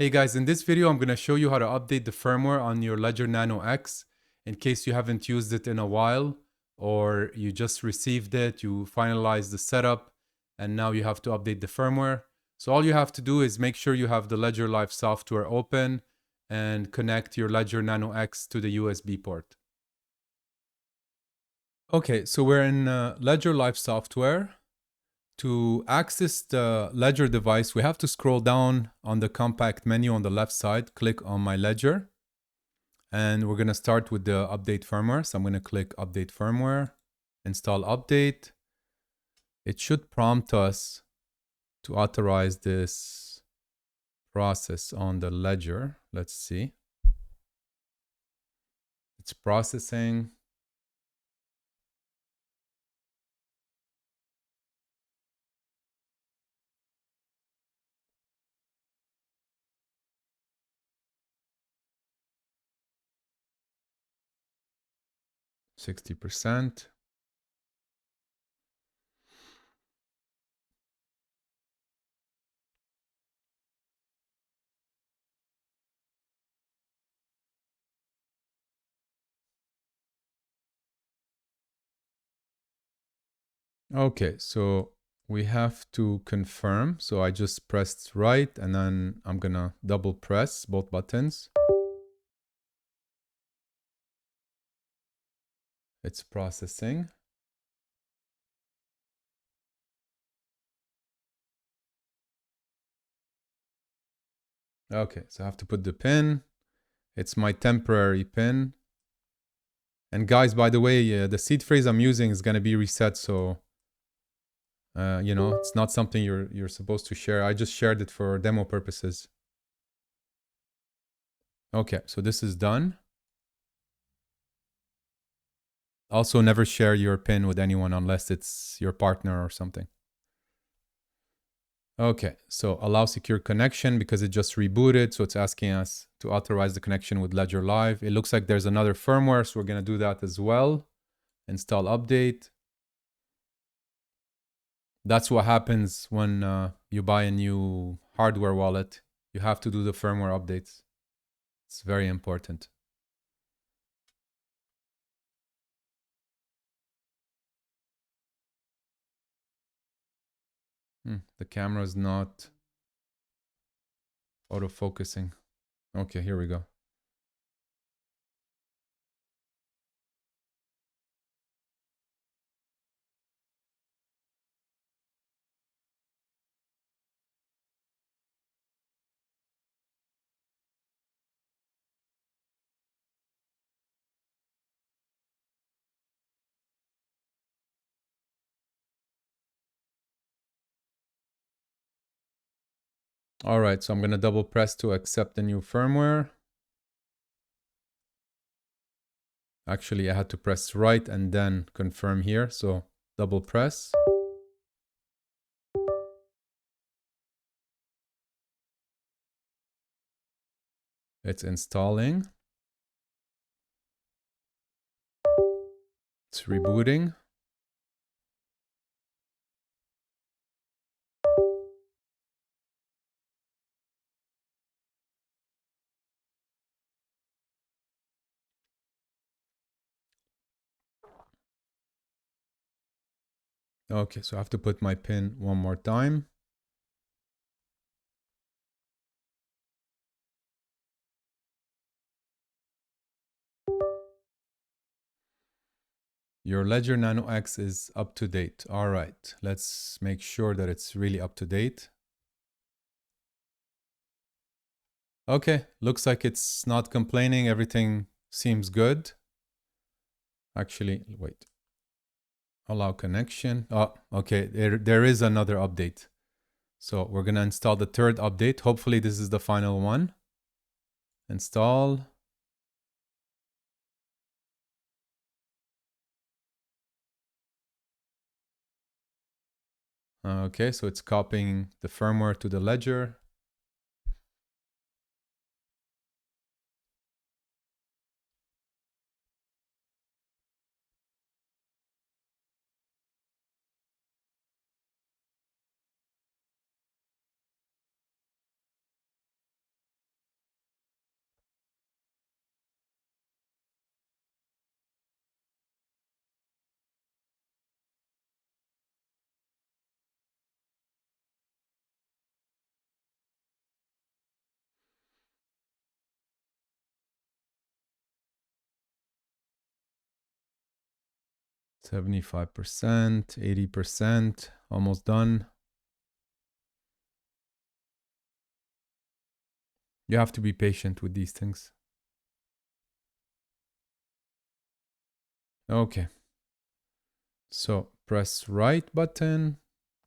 Hey guys, in this video, I'm going to show you how to update the firmware on your Ledger Nano X in case you haven't used it in a while or you just received it, you finalized the setup, and now you have to update the firmware. So all you have to do is make sure you have the Ledger Live software open and connect your Ledger Nano X to the USB port. Okay, so we're in Ledger Live software. To access the Ledger device, we have to scroll down on the compact menu on the left side, click on My Ledger, and we're going to start with the update firmware. So I'm going to click Update Firmware, Install Update. It should prompt us to authorize this process on the Ledger. Let's see. It's processing. %60. Okay, so we have to confirm. So I just pressed right, and then I'm gonna double press both buttons. It's processing. Okay, so I have to put the pin. It's my temporary pin. And guys, by the way, the seed phrase I'm using is gonna be reset, so you know, it's not something you're supposed to share. I just shared it for demo purposes. Okay, so this is done. Also, never share your pin with anyone unless it's your partner or something. Okay, so allow secure connection because it just rebooted. So it's asking us to authorize the connection with Ledger Live. It looks like there's another firmware, so we're going to do that as well. Install update. That's what happens when you buy a new hardware wallet. You have to do the firmware updates. It's very important. The camera is not auto-focusing. Okay, here we go. All right, so I'm going to double press to accept the new firmware. Actually, I had to press right and then confirm here. So double press. It's installing. It's rebooting. Okay, so I have to put my pin one more time. Your Ledger Nano X is up to date. All right, let's make sure that it's really up to date. Okay, looks like it's not complaining. Everything seems good. Actually, wait. Allow connection. Oh, okay, there is another update. So we're gonna install the third update. Hopefully this is the final one. Install. Okay, so it's copying the firmware to the ledger. 75%, 80%, almost done. You have to be patient with these things. Okay. So press right button,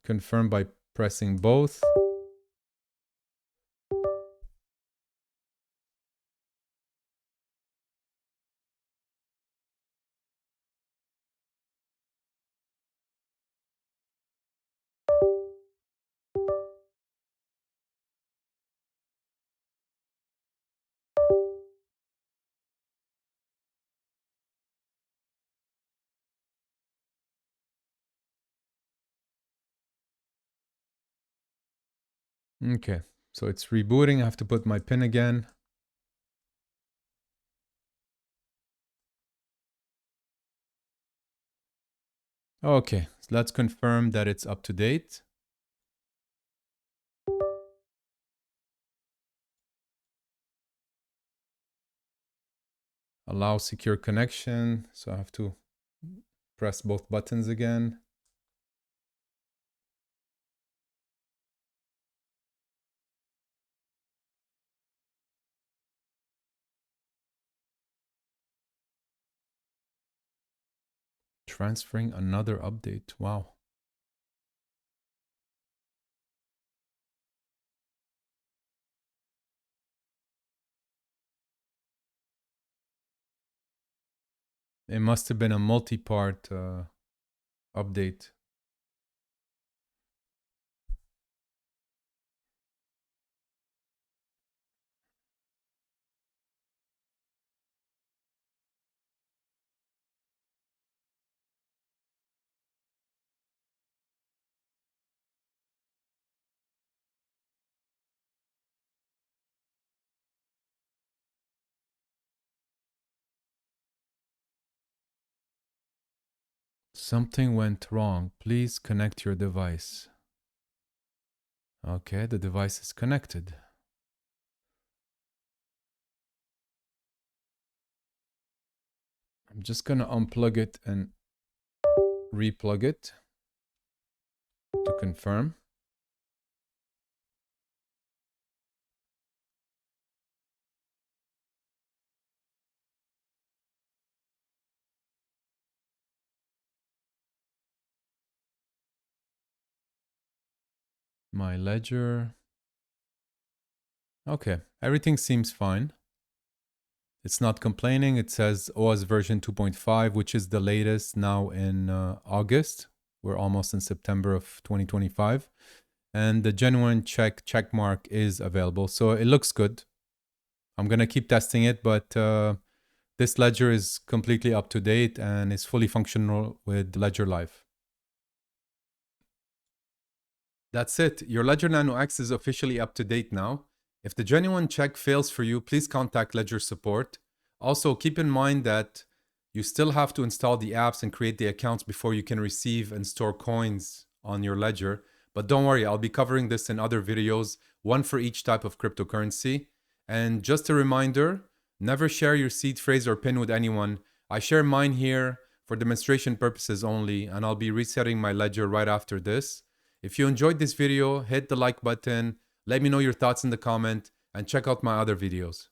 confirm by pressing both. Okay, so it's rebooting. I have to put my PIN again. Okay, so let's confirm that it's up to date. Allow secure connection. So I have to press both buttons again. Transferring another update. Wow. It must have been a multi-part update. Something went wrong. Please connect your device. Okay, the device is connected. I'm just gonna unplug it and replug it to confirm. My ledger. Okay, everything seems fine. It's not complaining. It says OS version 2.5, which is the latest now in August. We're almost in September of 2025. And the genuine check mark is available. So it looks good. I'm going to keep testing it, but this ledger is completely up to date and is fully functional with Ledger Live. That's it. Your Ledger Nano X is officially up to date now. If the genuine check fails for you, please contact Ledger support. Also, keep in mind that you still have to install the apps and create the accounts before you can receive and store coins on your ledger. But don't worry, I'll be covering this in other videos, one for each type of cryptocurrency. And just a reminder, never share your seed phrase or PIN with anyone. I share mine here for demonstration purposes only, and I'll be resetting my ledger right after this. If you enjoyed this video, hit the like button, let me know your thoughts in the comment, and check out my other videos.